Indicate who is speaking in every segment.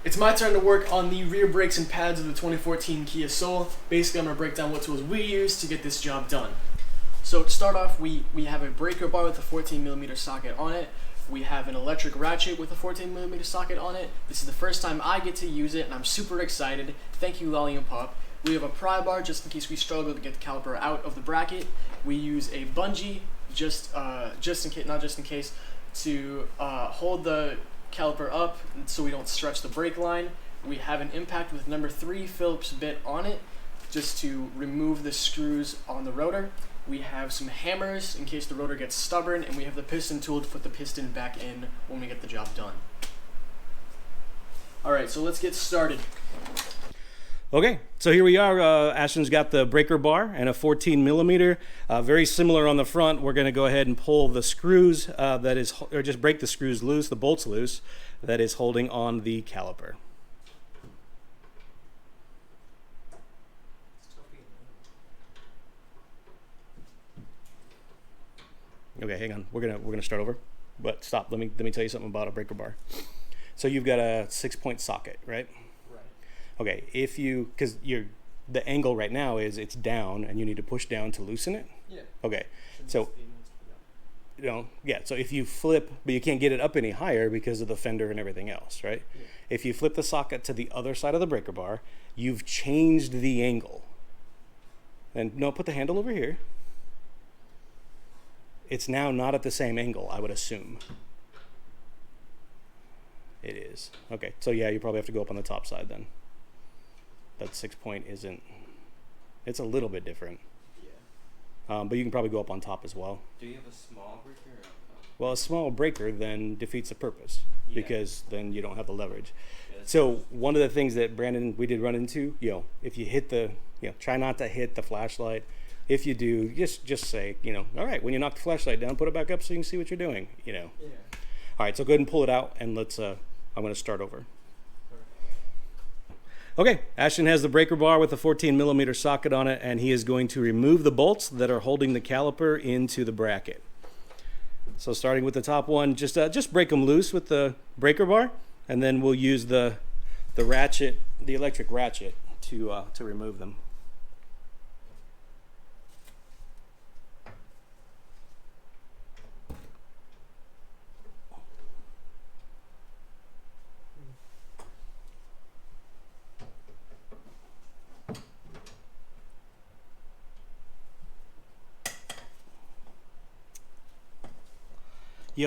Speaker 1: It's my turn to work on the rear brakes and pads of the 2014 Kia Soul. Basically, I'm going to break down what tools we use to get this job done. So to start off, we have a breaker bar with a 14mm socket on it. We have an electric ratchet with a 14mm socket on it. This is the first time I get to use it, and I'm super excited. Thank you, Lolly and Pop. We have a pry bar just in case we struggle to get the caliper out of the bracket. We use a bungee just in case, to hold the caliper up so we don't stretch the brake line. We have an impact with number 3 Phillips bit on it just to remove the screws on the rotor. We have some hammers in case the rotor gets stubborn, and we have the piston tool to put the piston back in when we get the job done. Alright, so let's get started.
Speaker 2: Okay, so here we are. Ashton's got the breaker bar and a 14mm. Very similar on the front. We're going to go ahead and pull the screws or just break the screws loose, the bolts loose, that is holding on the caliper. Okay, hang on. We're gonna start over, but stop. Let me tell you something about a breaker bar. So you've got a 6-point socket, right? Okay, because the angle right now is it's down, and you need to push down to loosen it. Yeah. Okay, so so if you flip, but you can't get it up any higher because of the fender and everything else, right? Yeah. If you flip the socket to the other side of the breaker bar, you've changed the angle. And no, put the handle over here. It's now not at the same angle, I would assume. It is. Okay, so yeah, you probably have to go up on the top side then. That 6-point isn't, it's a little bit different. Yeah. But you can probably go up on top as well.
Speaker 3: Do you have a small breaker?
Speaker 2: Well, a small breaker then defeats the purpose, because then you don't have the leverage. Yeah, so one of the things that Brandon, we did run into, if you hit try not to hit the flashlight. If you do, just say, all right, when you knock the flashlight down, put it back up so you can see what you're doing, Yeah. All right, so go ahead and pull it out, and let's, I'm going to start over. Okay, Ashton has the breaker bar with a 14mm socket on it, and he is going to remove the bolts that are holding the caliper into the bracket. So starting with the top one, just break them loose with the breaker bar, and then we'll use the ratchet, the electric ratchet, to remove them.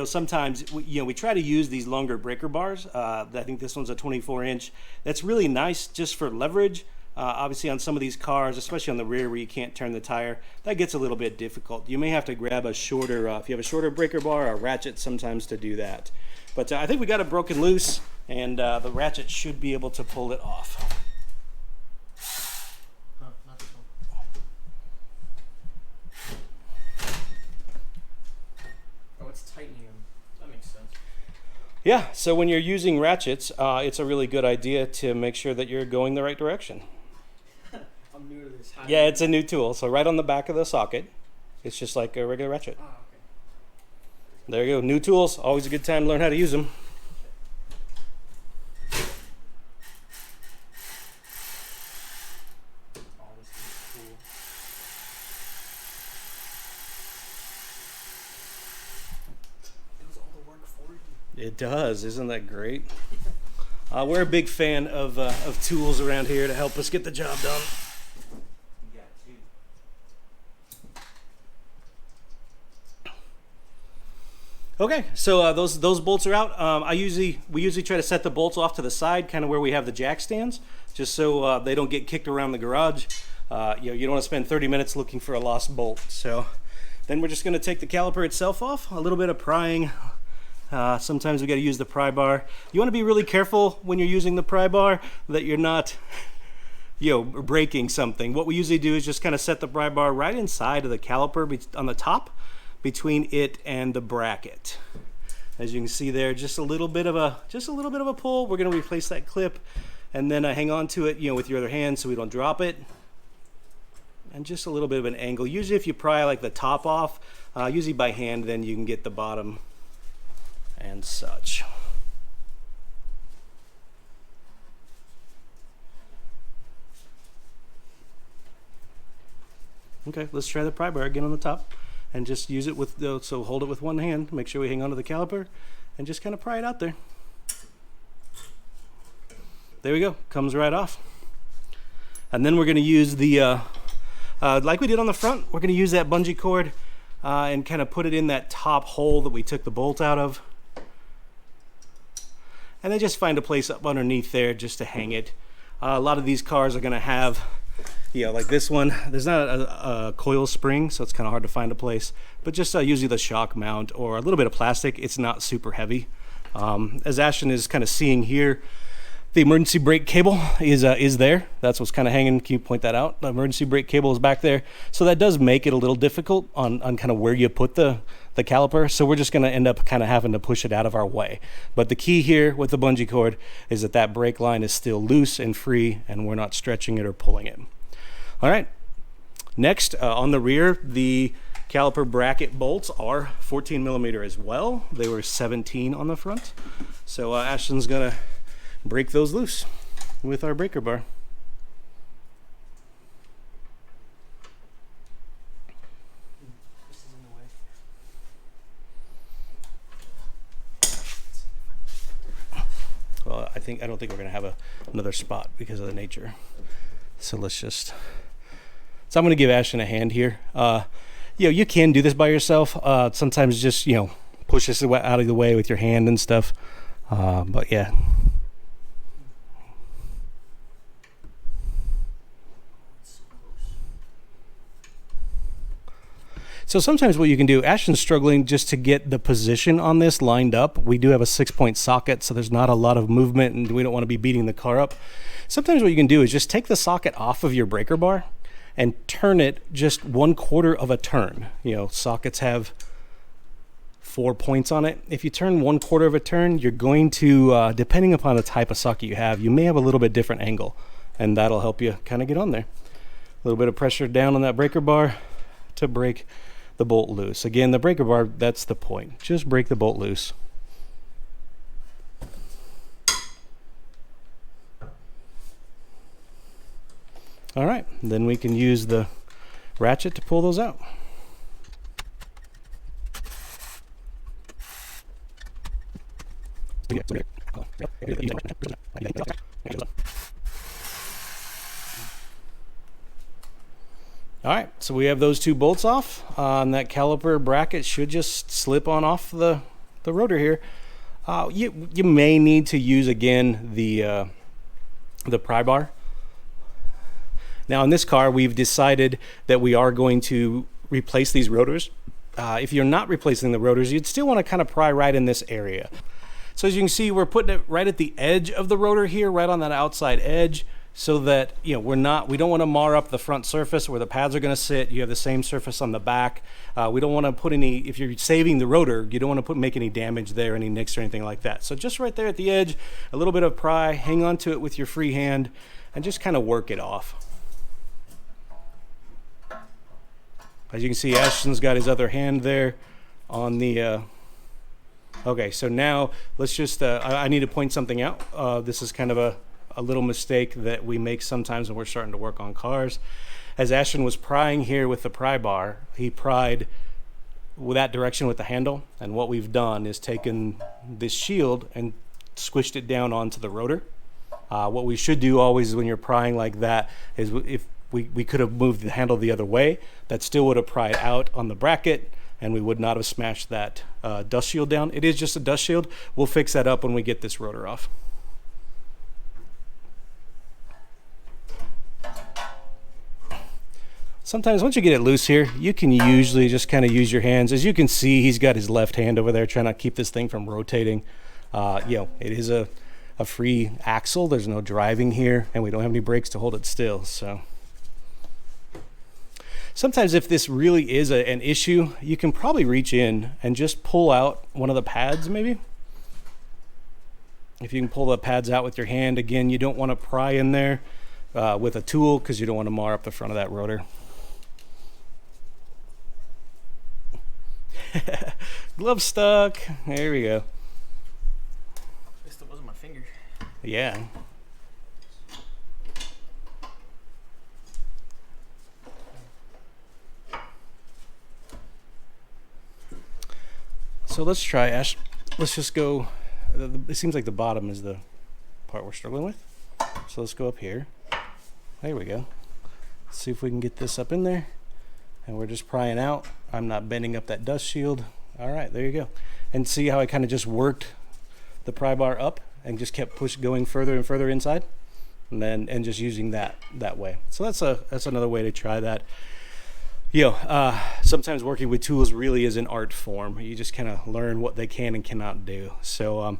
Speaker 2: Sometimes we try to use these longer breaker bars. I think this one's a 24-inch. That's really nice just for leverage. Obviously on some of these cars, especially on the rear where you can't turn the tire, that gets a little bit difficult. You may have to grab a shorter, if you have a shorter breaker bar, or a ratchet sometimes to do that. But I think we got it broken loose, and the ratchet should be able to pull it off. Yeah, so when you're using ratchets, it's a really good idea to make sure that you're going the right direction.
Speaker 1: I'm new to this.
Speaker 2: Yeah, it's a new tool. So right on the back of the socket, it's just like a regular ratchet.
Speaker 1: Oh, okay.
Speaker 2: There you go. New tools. Always a good time to learn how to use them. It does. Isn't that great? We're a big fan of tools around here to help us get the job done. Okay, so those bolts are out. We usually try to set the bolts off to the side, kind of where we have the jack stands, just so they don't get kicked around the garage. You don't want to spend 30 minutes looking for a lost bolt. So then we're just going to take the caliper itself off. A little bit of prying. Sometimes we got to use the pry bar. You want to be really careful when you're using the pry bar that you're not, breaking something. What we usually do is just kind of set the pry bar right inside of the caliper on the top, between it and the bracket. As you can see there, just a little bit of a pull. We're going to replace that clip, and then hang on to it, with your other hand so we don't drop it. And just a little bit of an angle. Usually, if you pry like the top off, usually by hand, then you can get the bottom and such. Okay, let's try the pry bar again on the top, and just use it with so hold it with one hand. Make sure we hang onto the caliper, and just kind of pry it out there. There we go. Comes right off. And then we're going to use the like we did on the front. We're going to use that bungee cord and kind of put it in that top hole that we took the bolt out of. And then just find a place up underneath there just to hang it. A lot of these cars are going to have, like this one, there's not a coil spring, so it's kind of hard to find a place. But just usually the shock mount or a little bit of plastic. It's not super heavy. As Ashton is kind of seeing here, the emergency brake cable is there. That's what's kind of hanging. Can you point that out? The emergency brake cable is back there. So that does make it a little difficult on kind of where you put the caliper. So we're just going to end up kind of having to push it out of our way. But the key here with the bungee cord is that brake line is still loose and free, and we're not stretching it or pulling it. All right. Next, on the rear, the caliper bracket bolts are 14 millimeter as well. They were 17 on the front. So Ashton's going to break those loose with our breaker bar. Well, I don't think we're gonna have another spot because of the nature. So let's just. So I'm gonna give Ashton a hand here. You can do this by yourself. Sometimes just push this out of the way with your hand and stuff. But yeah. So sometimes what you can do, Ashton's struggling just to get the position on this lined up. We do have a 6-point socket, so there's not a lot of movement, and we don't want to be beating the car up. Sometimes what you can do is just take the socket off of your breaker bar and turn it just 1/4 of a turn. Sockets have 4 points on it. If you turn 1/4 of a turn, you're going to, depending upon the type of socket you have, you may have a little bit different angle, and that'll help you kind of get on there. A little bit of pressure down on that breaker bar to break the bolt loose. Again, the breaker bar, that's the point. Just break the bolt loose. All right, then we can use the ratchet to pull those out. All right, so we have those two bolts off. And that caliper bracket should just slip on off the rotor here. You may need to use again the pry bar. Now in this car, we've decided that we are going to replace these rotors. If you're not replacing the rotors, you'd still want to kind of pry right in this area. So as you can see, we're putting it right at the edge of the rotor here, right on that outside edge, so that we don't want to mar up the front surface where the pads are going to sit. You have the same surface on the back. We don't want to put any, if you're saving the rotor, you don't want to make any damage there, any nicks or anything like that. So just right there at the edge, a little bit of pry, hang on to it with your free hand, and just kind of work it off. As you can see, Ashton's got his other hand there on the okay, so now let's just I need to point something out. This is kind of a little mistake that we make sometimes when we're starting to work on cars. As Ashton was prying here with the pry bar, he pried that direction with the handle, and what we've done is taken this shield and squished it down onto the rotor. What we should do always when you're prying like that is, if we could have moved the handle the other way, that still would have pried out on the bracket, and we would not have smashed that dust shield down. It is just a dust shield. We'll fix that up when we get this rotor off. Sometimes once you get it loose here, you can usually just kind of use your hands. As you can see, he's got his left hand over there trying to keep this thing from rotating. It is a free axle. There's no driving here, and we don't have any brakes to hold it still. So sometimes if this really is an issue, you can probably reach in and just pull out one of the pads maybe. If you can pull the pads out with your hand, again, you don't want to pry in there with a tool because you don't want to mar up the front of that rotor. Glove stuck. There we go.
Speaker 1: At least it wasn't my finger.
Speaker 2: Yeah. So let's try, Ash. Let's just go, it seems like the bottom is the part we're struggling with. So let's go up here. There we go. Let's see if we can get this up in there. And we're just prying out. I'm not bending up that dust shield. All right, there you go. And see how I kind of just worked the pry bar up and just kept going further and further inside, and just using that way. So that's another way to try that. Sometimes working with tools really is an art form. You just kind of learn what they can and cannot do. So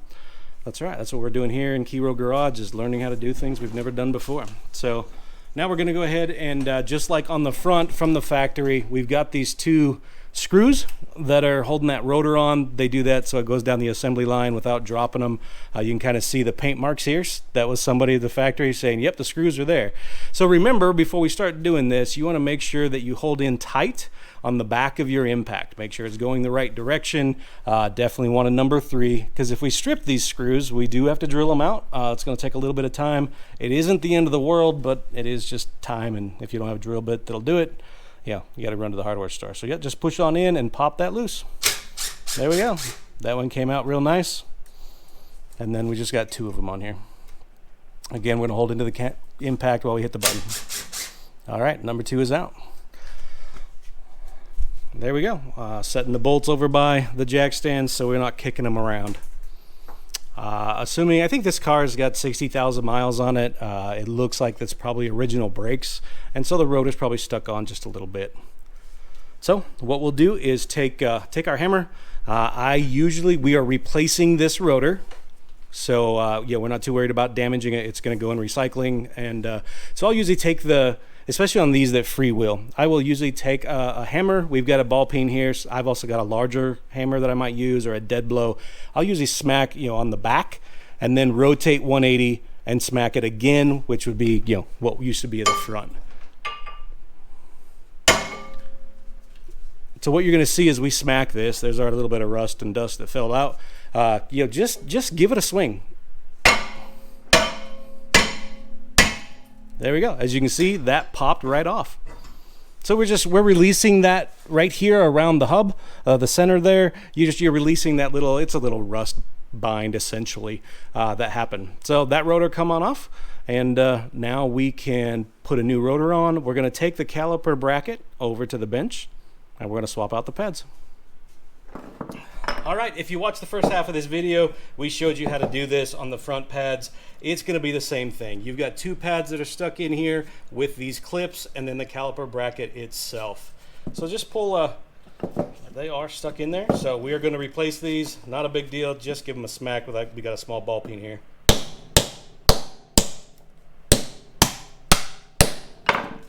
Speaker 2: that's right. That's what we're doing here in Key Road Garage, is learning how to do things we've never done before. So now we're going to go ahead and just like on the front from the factory, we've got these two screws that are holding that rotor on. They do that so it goes down the assembly line without dropping them. You can kind of see the paint marks here. That was somebody at the factory saying, yep, the screws are there. So remember, before we start doing this, you want to make sure that you hold in tight on the back of your impact. Make sure it's going the right direction. Definitely want a number 3, because if we strip these screws, we do have to drill them out. It's going to take a little bit of time. It isn't the end of the world, but it is just time, and if you don't have a drill bit that'll do it, you got to run to the hardware store. So just push on in and pop that loose. There we go. That one came out real nice. And then we just got 2 of them on here. Again, we're going to hold into the impact while we hit the button. All right, number 2 is out. There we go. Setting the bolts over by the jack stands so we're not kicking them around. Assuming, I think this car's got 60,000 miles on it. It looks like that's probably original brakes, and so the rotor's probably stuck on just a little bit. So what we'll do is take our hammer. We are replacing this rotor. So we're not too worried about damaging it. It's going to go in recycling. And so I'll usually take especially on these that freewheel, I will usually take a hammer. We've got a ball peen here. So I've also got a larger hammer that I might use, or a dead blow. I'll usually smack, on the back, and then rotate 180 and smack it again, which would be, what used to be at the front. So what you're going to see as we smack this, there's our little bit of rust and dust that fell out. Just give it a swing. There we go. As you can see, that popped right off. So we're releasing that right here around the hub, the center there. You're releasing that it's a little rust bind essentially that happened. So that rotor come on off, and now we can put a new rotor on. We're going to take the caliper bracket over to the bench, and we're going to swap out the pads. All right, if you watched the first half of this video, we showed you how to do this on the front pads. It's going to be the same thing. You've got 2 pads that are stuck in here with these clips, and then the caliper bracket itself. So just pull they are stuck in there. So we are going to replace these. Not a big deal. Just give them a smack. We got a small ball peen here.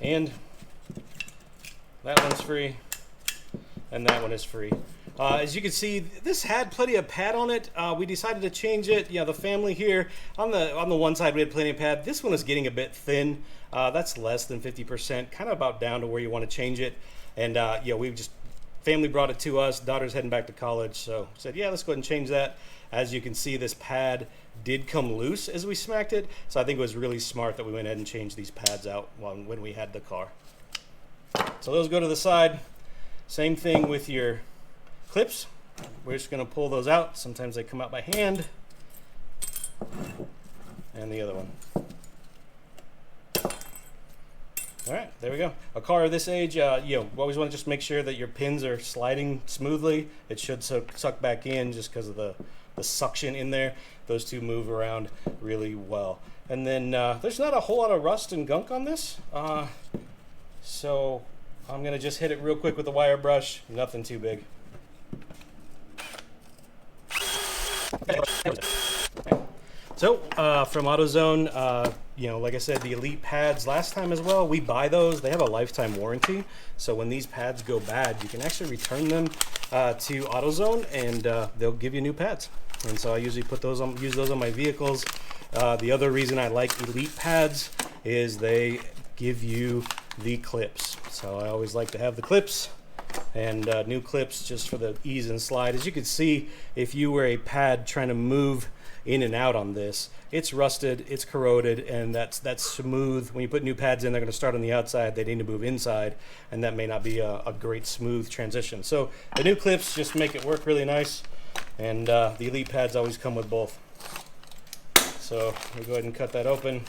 Speaker 2: And that one's free, and that one is free. As you can see, this had plenty of pad on it. We decided to change it. The family here, on the one side we had plenty of pad. This one is getting a bit thin. That's less than 50%, kind of about down to where you want to change it. And family brought it to us. Daughter's heading back to college, so said, let's go ahead and change that. As you can see, this pad did come loose as we smacked it. So I think it was really smart that we went ahead and changed these pads out when we had the car. So those go to the side. Same thing with your clips. We're just going to pull those out. Sometimes they come out by hand. And the other one. All right, there we go. A car of this age, you always want to just make sure that your pins are sliding smoothly. It should suck back in just because of the suction in there. Those two move around really well. And then there's not a whole lot of rust and gunk on this. So I'm going to just hit it real quick with the wire brush. Nothing too big. So from AutoZone, like I said, the Elite pads last time as well, we buy those. They have a lifetime warranty. So when these pads go bad, you can actually return them to AutoZone, and they'll give you new pads. And so I usually use those on my vehicles. The other reason I like Elite pads is they give you the clips. So I always like to have the clips. And new clips just for the ease and slide. As you can see, if you were a pad trying to move in and out on this, it's rusted, it's corroded, and that's smooth. When you put new pads in, they're going to start on the outside, they need to move inside, and that may not be a great smooth transition. So the new clips just make it work really nice. and the Elite pads always come with both. So we'll go ahead and cut that open.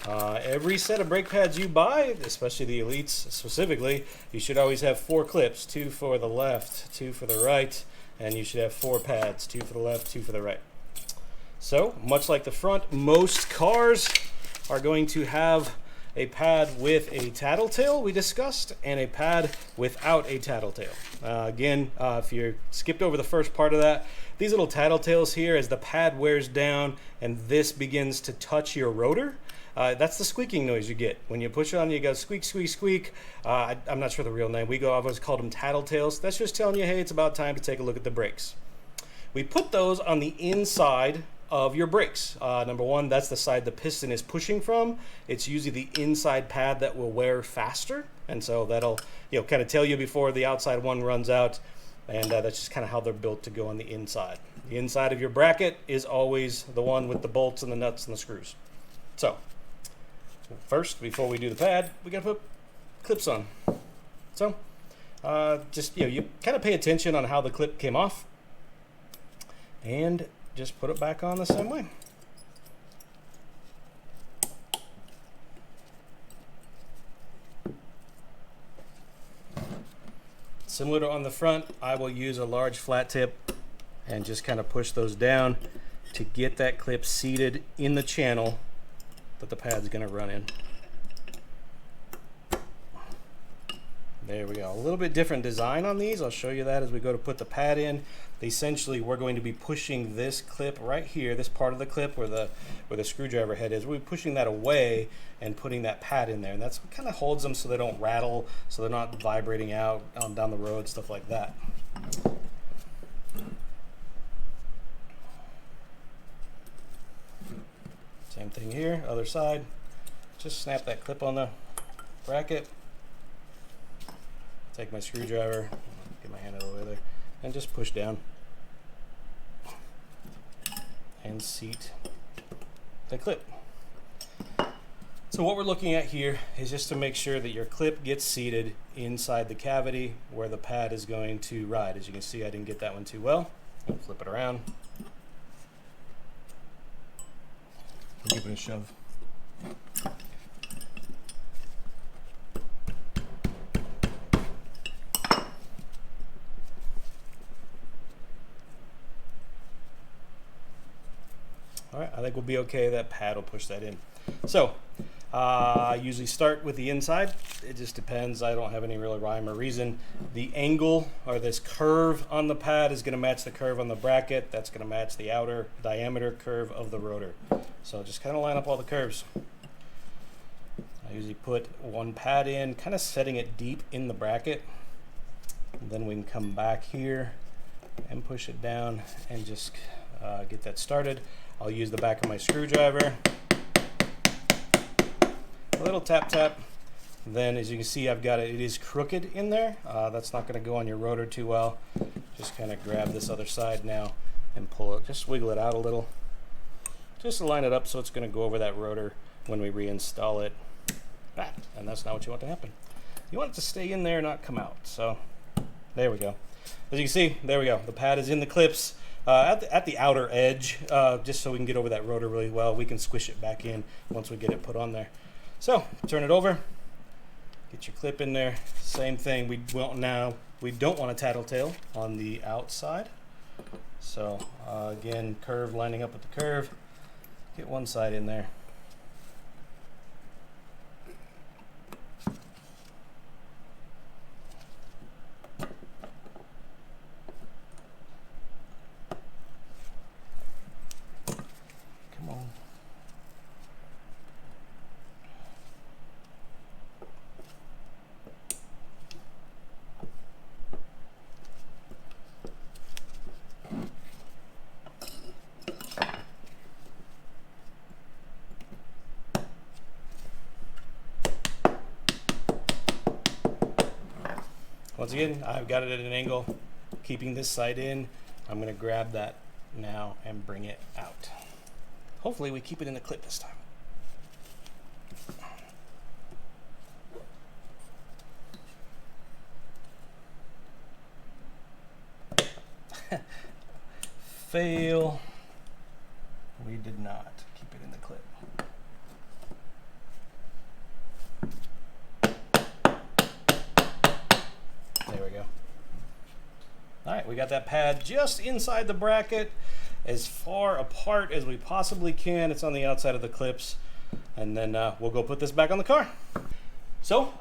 Speaker 2: Every set of brake pads you buy, especially the Elites specifically, you should always have 4 clips, 2 for the left, 2 for the right, and you should have 4 pads, 2 for the left, 2 for the right. So, much like the front, most cars are going to have a pad with a tattletale, we discussed, and a pad without a tattletale. Again, if you skipped over the first part of that, these little tattletales here, as the pad wears down and this begins to touch your rotor, that's the squeaking noise you get. When you push on, you go squeak, squeak, squeak. I'm not sure the real name. I've always called them tattletales. That's just telling you, hey, it's about time to take a look at the brakes. We put those on the inside of your brakes. Number one, that's the side the piston is pushing from. It's usually the inside pad that will wear faster, and so that'll kind of tell you before the outside one runs out, and that's just kind of how they're built to go on the inside. The inside of your bracket is always the one with the bolts and the nuts and the screws. So first, before we do the pad, we gotta put clips on. So just you kind of pay attention on how the clip came off, and just put it back on the same way. Similar to on the front, I will use a large flat tip and just kind of push those down to get that clip seated in the channel that the pad's going to run in. There we go. A little bit different design on these. I'll show you that as we go to put the pad in. Essentially, we're going to be pushing this clip right here, this part of the clip where the screwdriver head is. We're pushing that away and putting that pad in there. And that's what kind of holds them so they don't rattle, so they're not vibrating out down the road, stuff like that. Same thing here, other side. Just snap that clip on the bracket. Take my screwdriver, get my hand out of the way there, and just push down and seat the clip. So what we're looking at here is just to make sure that your clip gets seated inside the cavity where the pad is going to ride. As you can see, I didn't get that one too well. I'll flip it around. Give it a shove. All right, I think we'll be okay. That pad will push that in. So I usually start with the inside. It just depends. I don't have any real rhyme or reason. The angle or this curve on the pad is going to match the curve on the bracket. That's going to match the outer diameter curve of the rotor. So just kind of line up all the curves. I usually put one pad in, kind of setting it deep in the bracket. And then we can come back here and push it down and just get that started. I'll use the back of my screwdriver. A little tap tap. Then as you can see, I've got it is crooked in there. That's not going to go on your rotor too well. Just kind of grab this other side now and pull it, just wiggle it out a little. Just to line it up so it's going to go over that rotor when we reinstall it. And that's not what you want to happen. You want it to stay in there, not come out. So there we go. As you can see, there we go. The pad is in the clips at the outer edge, just so we can get over that rotor really well. We can squish it back in once we get it put on there. So turn it over. Get your clip in there. Same thing. We don't want a tattletale on the outside. So again, curve lining up with the curve. Get one side in there. Come on. Once again, I've got it at an angle, keeping this side in. I'm going to grab that now and bring it out. Hopefully we keep it in the clip this time. fail. We did not keep it in the clip. There we go. All right, we got that pad just inside the bracket, as far apart as we possibly can. It's on the outside of the clips, and then we'll go put this back on the car. So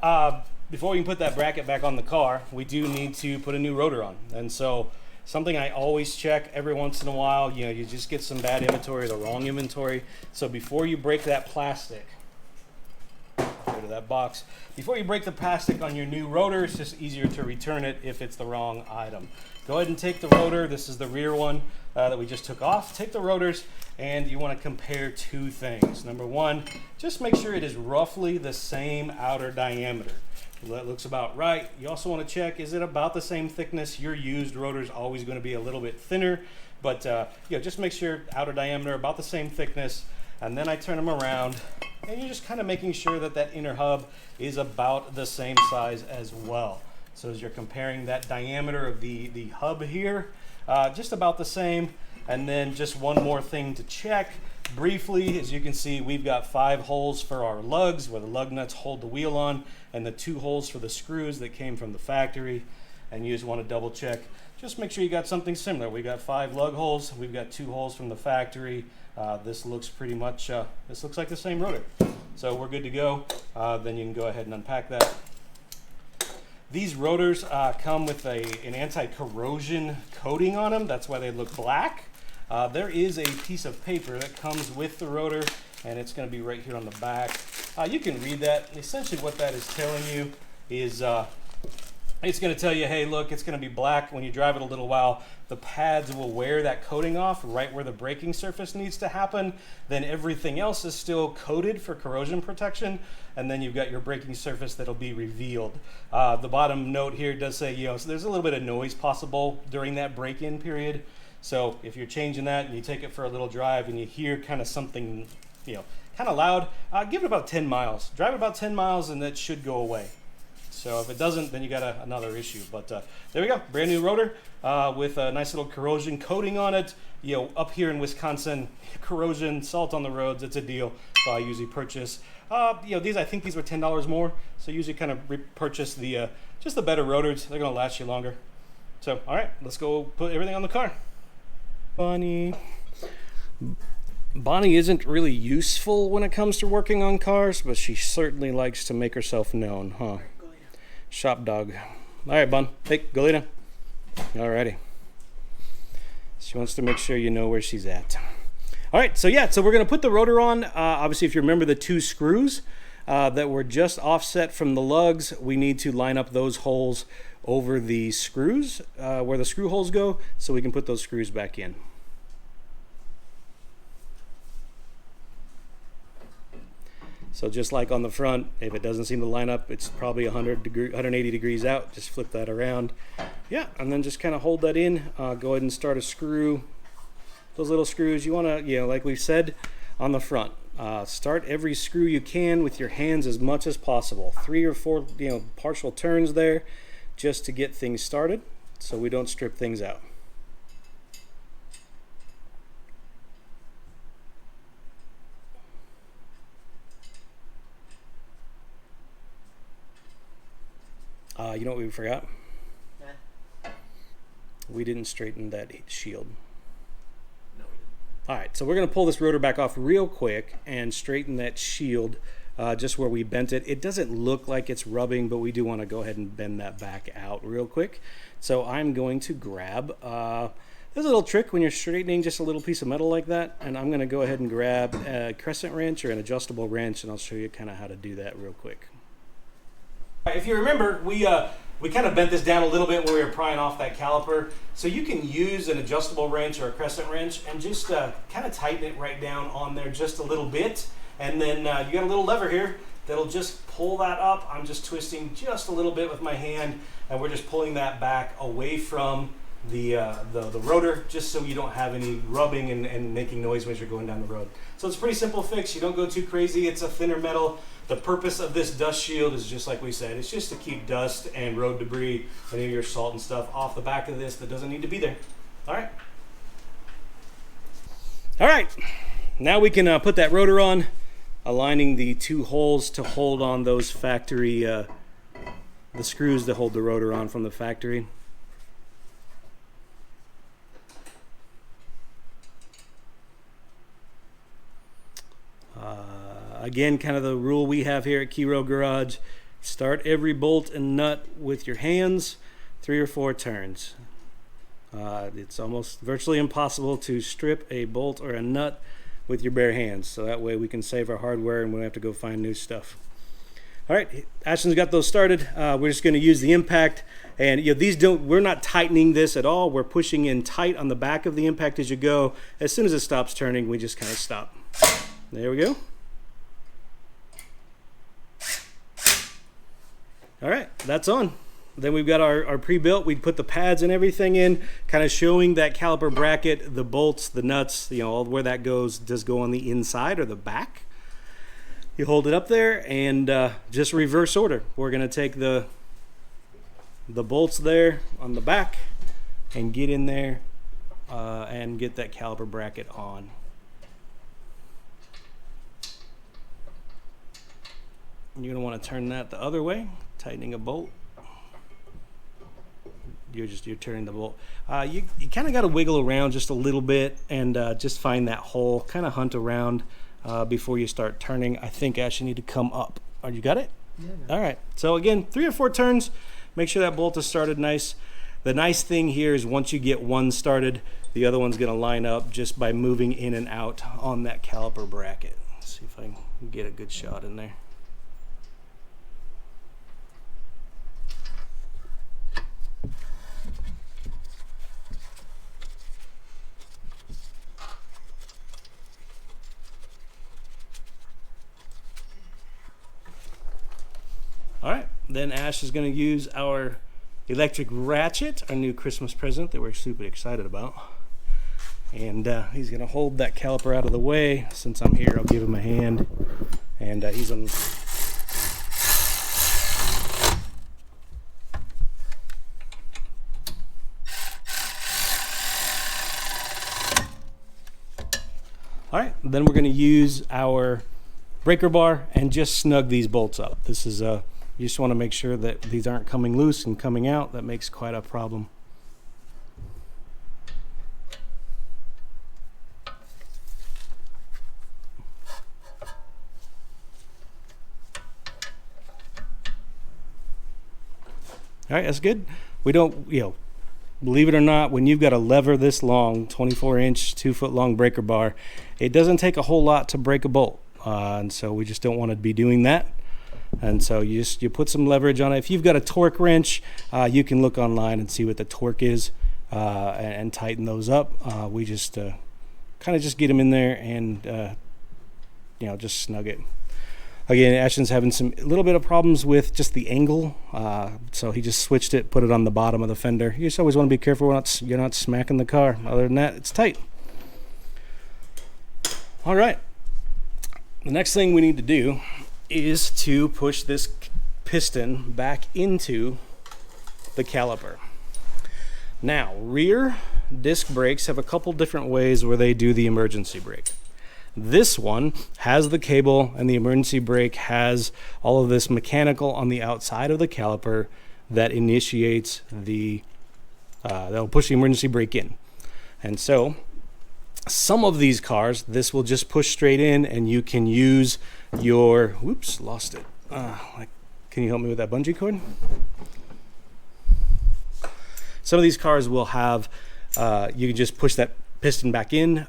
Speaker 2: before we can put that bracket back on the car, we do need to put a new rotor on. And so something I always check every once in a while, you know, you just get some bad inventory, the wrong inventory. So before you break that plastic, go to that box. Before you break the plastic on your new rotor, it's just easier to return it if it's the wrong item. Go ahead and take the rotor. This is the rear one that we just took off. Take the rotors, and you want to compare two things. Number one, just make sure it is roughly the same outer diameter. That looks about right. You also want to check, is it about the same thickness? Your used rotor is always going to be a little bit thinner, but you know, just make sure outer diameter about the same thickness. And then I turn them around, and you're just kind of making sure that that inner hub is about the same size as well. So as you're comparing that diameter of the hub here, just about the same. And then just one more thing to check briefly. As you can see, we've got 5 holes for our lugs where the lug nuts hold the wheel on, and the 2 holes for the screws that came from the factory. And you just want to double check. Just make sure you got something similar. We got 5 lug holes. We've got 2 holes from the factory. This looks pretty much, this looks like the same rotor. So we're good to go. Then you can go ahead and unpack that. These rotors come with an anti-corrosion coating on them. That's why they look black. There is a piece of paper that comes with the rotor, and it's going to be right here on the back. You can read that. Essentially what that is telling you is it's going to tell you, hey, look, it's going to be black when you drive it a little while. The pads will wear that coating off right where the braking surface needs to happen. Then everything else is still coated for corrosion protection. And then you've got your braking surface that'll be revealed. The bottom note here does say, you know, so there's a little bit of noise possible during that break-in period. So if you're changing that and you take it for a little drive and you hear kind of something, you know, kind of loud, give it about 10 miles. Drive it about 10 miles and that should go away. So if it doesn't, then you got another issue. But there we go, brand new rotor with a nice little corrosion coating on it. You know, up here in Wisconsin, corrosion, salt on the roads, it's a deal. So I usually purchase, you know, I think these were $10 more. So I usually kind of purchase the just the better rotors. They're gonna last you longer. So all right, let's go put everything on the car. Bonnie isn't really useful when it comes to working on cars, but she certainly likes to make herself known, huh? Shop dog. All right, Bun. Hey, go lay down. Alrighty. She wants to make sure you know where she's at. All right, so yeah, so we're going to put the rotor on. Obviously, if you remember the 2 screws that were just offset from the lugs, we need to line up those holes over the screws where the screw holes go so we can put those screws back in. So just like on the front, if it doesn't seem to line up, it's probably 180 degrees out. Just flip that around. Yeah, and then just kind of hold that in. Go ahead and start a screw. Those little screws, you want to, you know, like we've said on the front, start every screw you can with your hands as much as possible. 3 or 4, you know, partial turns there just to get things started so we don't strip things out. You know what we forgot?
Speaker 1: Yeah.
Speaker 2: We didn't straighten that shield.
Speaker 1: No, we didn't.
Speaker 2: All right, so we're going to pull this rotor back off real quick and straighten that shield just where we bent it. It doesn't look like it's rubbing, but we do want to go ahead and bend that back out real quick. So I'm going to grab, there's a little trick when you're straightening just a little piece of metal like that, and I'm going to go ahead and grab a crescent wrench or an adjustable wrench, and I'll show you kind of how to do that real quick. If you remember, we kind of bent this down a little bit when we were prying off that caliper. So you can use an adjustable wrench or a crescent wrench and just kind of tighten it right down on there just a little bit. And then you got a little lever here that'll just pull that up. I'm just twisting just a little bit with my hand, and we're just pulling that back away from the rotor, just so you don't have any rubbing and making noise when you're going down the road. So it's a pretty simple fix. You don't go too crazy. It's a thinner metal. The purpose of this dust shield is just like we said. It's just to keep dust and road debris, any of your salt and stuff off the back of this that doesn't need to be there. All right. All right, now we can put that rotor on, aligning the two holes to hold on those factory, the screws to hold the rotor on from the factory. Again, kind of the rule we have here at Key Row Garage, start every bolt and nut with your hands, 3 or 4 turns. It's almost virtually impossible to strip a bolt or a nut with your bare hands, so that way we can save our hardware and we don't have to go find new stuff. All right, Ashton's got those started. We're just going to use the impact, and we're not tightening this at all. We're pushing in tight on the back of the impact as you go. As soon as it stops turning, we just kind of stop. There we go. All right, that's on. Then we've got our pre-built. We put the pads and everything in, kind of showing that caliper bracket, the bolts, the nuts, all where that goes does go on the inside or the back. You hold it up there and just reverse order. We're gonna take the bolts there on the back and get in there and get that caliper bracket on. You're gonna want to turn that the other way, tightening a bolt. You're turning the bolt. You kind of got to wiggle around just a little bit and just find that hole. Kind of hunt around before you start turning. I think Ash, you need to come up. Oh, you got it? Yeah. All right. So again, 3 or 4 turns. Make sure that bolt is started nice. The nice thing here is once you get one started, the other one's going to line up just by moving in and out on that caliper bracket. Let's see if I can get a good shot in there. All right, then Ash is going to use our electric ratchet, our new Christmas present that we're super excited about. And he's going to hold that caliper out of the way. Since I'm here, I'll give him a hand. And he's on. All right, then we're going to use our breaker bar and just snug these bolts up. This is you just want to make sure that these aren't coming loose and coming out. That makes quite a problem. All right, that's good. We don't, believe it or not, when you've got a lever this long, 24-inch, 2-foot long breaker bar, it doesn't take a whole lot to break a bolt. And so we just don't want to be doing that. And so you put some leverage on it. If you've got a torque wrench, you can look online and see what the torque is and tighten those up. We just kind of just get them in there and just snug it. Again, Ashton's having a little bit of problems with just the angle, so he just switched it, put it on the bottom of the fender. You just always want to be careful you're not smacking the car. Other than that, it's tight. All right. The next thing we need to do is to push this piston back into the caliper. Now, rear disc brakes have a couple different ways where they do the emergency brake. This one has the cable, and the emergency brake has all of this mechanical on the outside of the caliper that initiates that'll push the emergency brake in. And so some of these cars, this will just push straight in, and you can use your, whoops, lost it. Can you help me with that bungee cord? Some of these cars will have, you can just push that piston back in.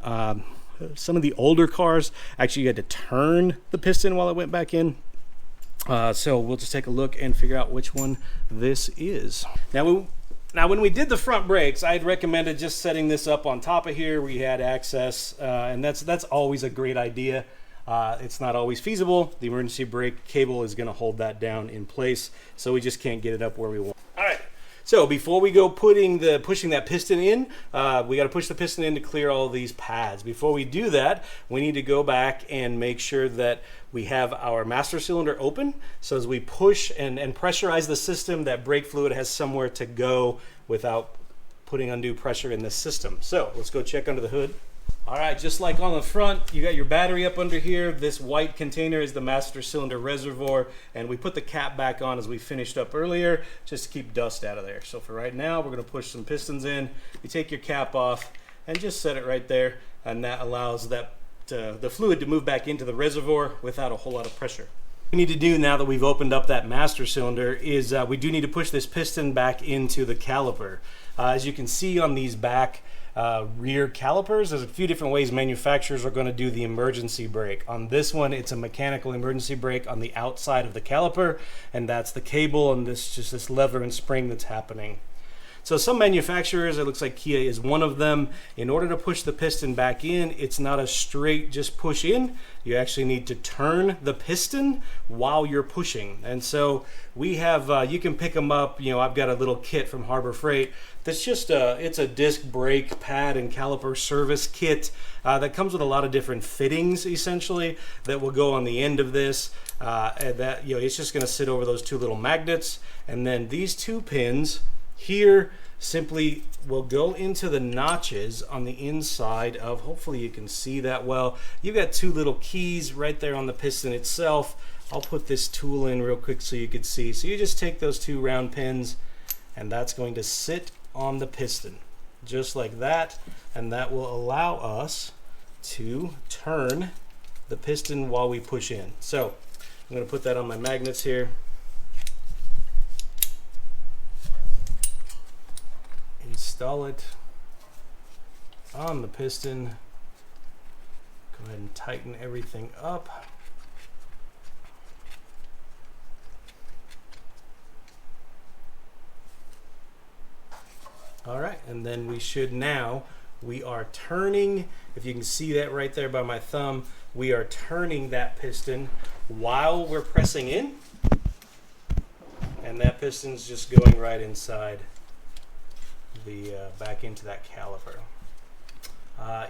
Speaker 2: Some of the older cars, actually you had to turn the piston while it went back in. So we'll just take a look and figure out which one this is. Now when we did the front brakes, I had recommended just setting this up on top of here where you had access, and that's always a great idea. It's not always feasible. The emergency brake cable is going to hold that down in place, so we just can't get it up where we want. All right. So before we go pushing that piston in, we got to push the piston in to clear all these pads. Before we do that, we need to go back and make sure that we have our master cylinder open. So as we push and pressurize the system, that brake fluid has somewhere to go without putting undue pressure in the system. So let's go check under the hood. All right, just like on the front, you got your battery up under here. This white container is the master cylinder reservoir, and we put the cap back on as we finished up earlier, just to keep dust out of there. So for right now, we're gonna push some pistons in. You take your cap off and just set it right there, and that allows that the fluid to move back into the reservoir without a whole lot of pressure. What we need to do now that we've opened up that master cylinder is we do need to push this piston back into the caliper. As you can see on these back rear calipers, there's a few different ways manufacturers are going to do the emergency brake. On this one, it's a mechanical emergency brake on the outside of the caliper, and that's the cable and this lever and spring that's happening. So some manufacturers, it looks like Kia is one of them, in order to push the piston back in, it's not a straight just push in. You actually need to turn the piston while you're pushing. And so we have, you can pick them up, you know, I've got a little kit from Harbor Freight that's just it's a disc brake pad and caliper service kit that comes with a lot of different fittings, essentially, that will go on the end of this. And that, you know, it's just gonna sit over those two little magnets, and then these two pins here simply will go into the notches on the inside of, hopefully you can see that well. You've got two little keys right there on the piston itself. I'll put this tool in real quick so you can see. So you just take those two round pins, and that's going to sit on the piston just like that, and that will allow us to turn the piston while we push in. So I'm going to put that on my magnets here. Install it on the piston. Go ahead and tighten everything up. All right, and then we are turning, if you can see that right there by my thumb, we are turning that piston while we're pressing in, and that piston's just going right inside the back into that caliper.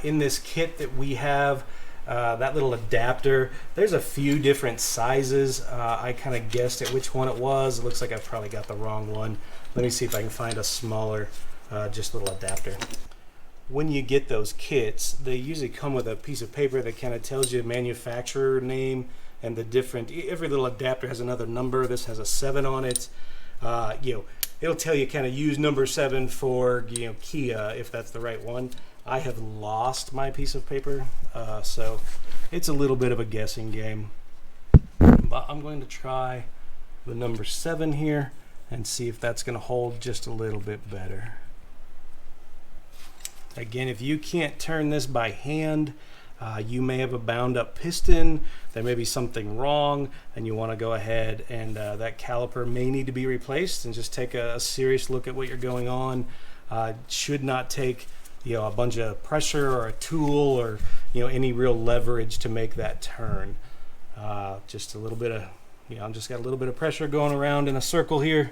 Speaker 2: In this kit that we have, that little adapter, there's a few different sizes. I kind of guessed at which one it was. It looks like I probably got the wrong one. Let me see if I can find a smaller just little adapter. When you get those kits, they usually come with a piece of paper that kind of tells you the manufacturer name and the different, every little adapter has another number. This has a 7 on it. You know, it'll tell you kind of use number 7 for, you know, Kia, if that's the right one. I have lost my piece of paper, so it's a little bit of a guessing game. But I'm going to try the number 7 here and see if that's going to hold just a little bit better. Again, if you can't turn this by hand, you may have a bound up piston, there may be something wrong, and you want to go ahead and that caliper may need to be replaced, and just take a serious look at what you're going on. Should not take, you know, a bunch of pressure or a tool or, you know, any real leverage to make that turn. Just a little bit of, you know, I've just got a little bit of pressure going around in a circle here,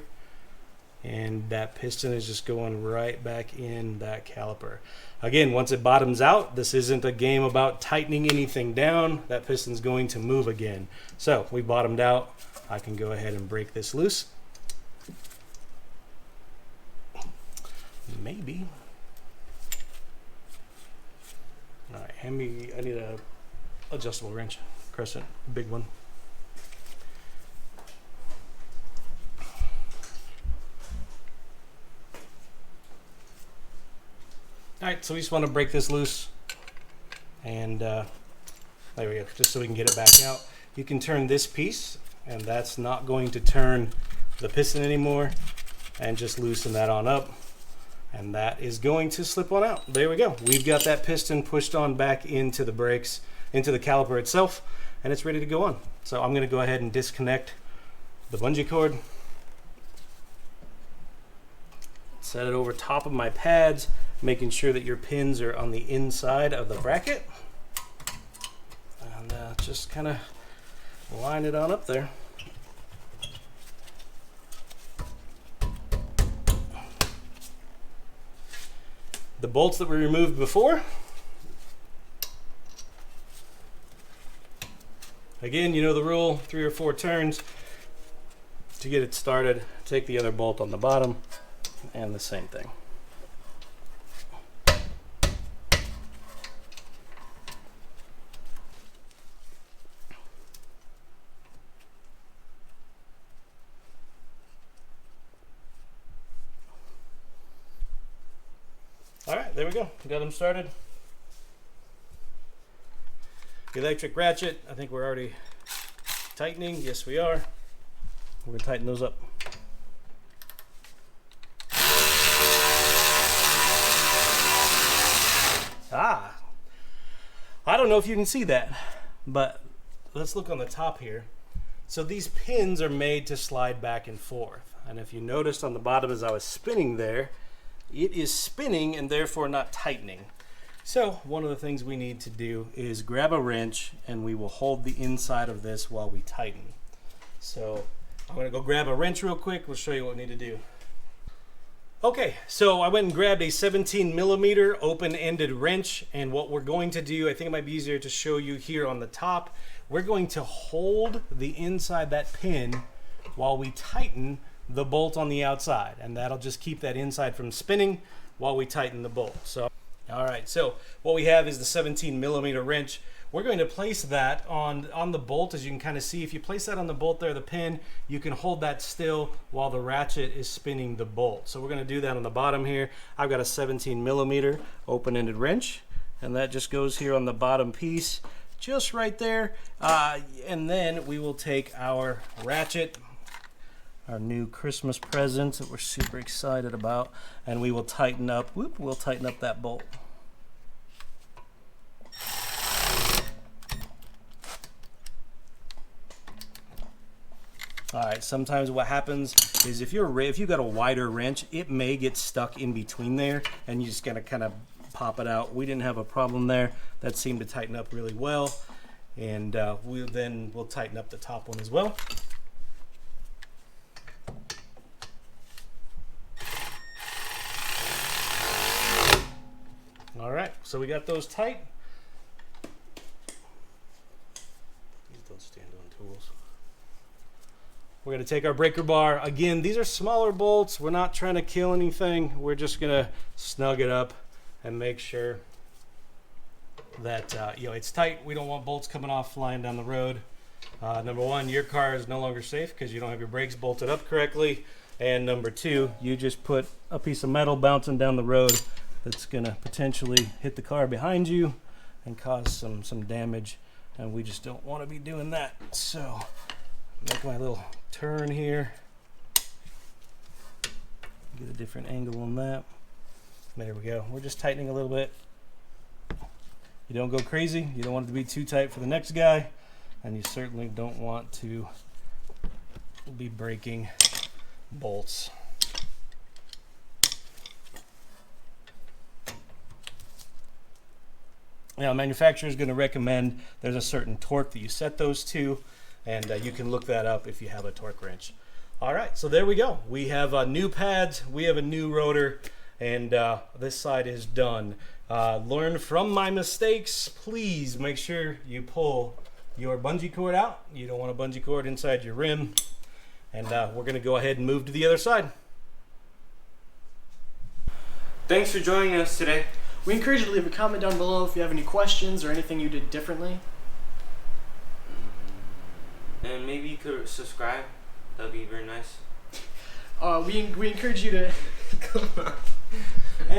Speaker 2: and that piston is just going right back in that caliper. Again, once it bottoms out, this isn't a game about tightening anything down. That piston's going to move again. So we bottomed out. I can go ahead and break this loose. Maybe. All right, hand me, I need a adjustable wrench, Crescent, big one. All right, so we just want to break this loose, and there we go, just so we can get it back out. You can turn this piece, and that's not going to turn the piston anymore, and just loosen that on up, and that is going to slip on out. There we go. We've got that piston pushed on back into the brakes, into the caliper itself, and it's ready to go on. So I'm going to go ahead and disconnect the bungee cord, set it over top of my pads, making sure that your pins are on the inside of the bracket, and just kind of line it on up there. The bolts that we removed before, again, you know the rule, 3 or 4 turns to get it started. Take the other bolt on the bottom, and the same thing. there we go. Got them started. The electric ratchet, I think we're already tightening. Yes, we are. We're going to tighten those up. Ah, I don't know if you can see that, but let's look on the top here. So these pins are made to slide back and forth. And if you noticed on the bottom as I was spinning there, it is spinning and therefore not tightening. So one of the things we need to do is grab a wrench and we will hold the inside of this while we tighten. So I'm gonna go grab a wrench real quick. We'll show you what we need to do. Okay, so I went and grabbed a 17 millimeter open-ended wrench, and what we're going to do, I think it might be easier to show you here on the top, we're going to hold the inside that pin while we tighten the bolt on the outside, and that'll just keep that inside from spinning while we tighten the bolt. So, all right, so what we have is the 17 millimeter wrench. We're going to place that on the bolt. As you can kind of see, if you place that on the bolt there, the pin, you can hold that still while the ratchet is spinning the bolt. So we're going to do that on the bottom here. I've got a 17 millimeter open-ended wrench, and that just goes here on the bottom piece, just right there. And then we will take our ratchet, our new Christmas present that we're super excited about, and we will tighten up, we'll tighten up that bolt. All right, sometimes what happens is if you've got a wider wrench, it may get stuck in between there, and you just gotta kind of pop it out. We didn't have a problem there. That seemed to tighten up really well, and we'll tighten up the top one as well. All right, so we got those tight. These don't stand on tools. We're going to take our breaker bar. Again, these are smaller bolts. We're not trying to kill anything. We're just going to snug it up and make sure that it's tight. We don't want bolts coming off flying down the road. Number one, your car is no longer safe because you don't have your brakes bolted up correctly. And number two, you just put a piece of metal bouncing down the road that's going to potentially hit the car behind you and cause some damage. And we just don't want to be doing that. So make my little turn here, get a different angle on that. There we go. We're just tightening a little bit. You don't go crazy. You don't want it to be too tight for the next guy, and you certainly don't want to be breaking bolts. Now, the manufacturer is going to recommend there's a certain torque that you set those to, and you can look that up if you have a torque wrench. All right, so there we go. We have new pads, we have a new rotor, and this side is done. Learn from my mistakes. Please make sure you pull your bungee cord out. You don't want a bungee cord inside your rim. And we're going to go ahead and move to the other side.
Speaker 3: Thanks for joining us today.
Speaker 1: We encourage you to leave a comment down below if you have any questions or anything you did differently.
Speaker 3: And maybe you could subscribe. That'd be very nice.
Speaker 1: We encourage you to...
Speaker 3: Come on.